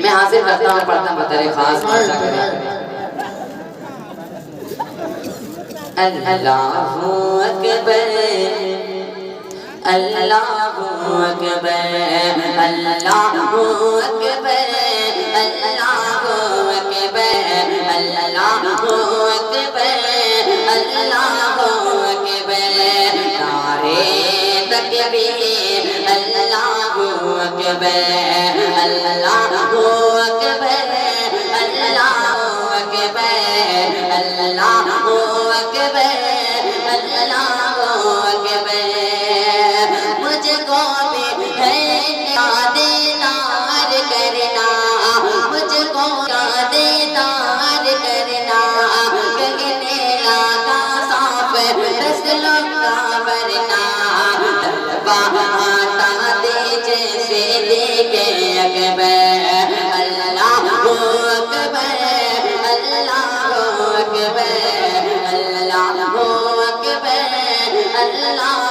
میں حاصل کرتا ہوں پڑھتا ہوں بطر خاص ماشا کریں اللہ اکبر اللہ اکبر اللہ اکبر اللہ اکبر اللہ اکبر اللہ اکبر نعرے تکبیر اللہ اکبر اللہ اکبر اللہ اکبر اللہ اکبر اللہ اکبر مجھ کو بھی ہے یاد نار کرنا مجھ کو یاد نار کرنا کہنے لگا صاف رسلوں کا ورنہ طلبہ آتا دے جیسے دیکھے اکبر اللہ اکبر اللہ اکبر اللہ اکبر اللہ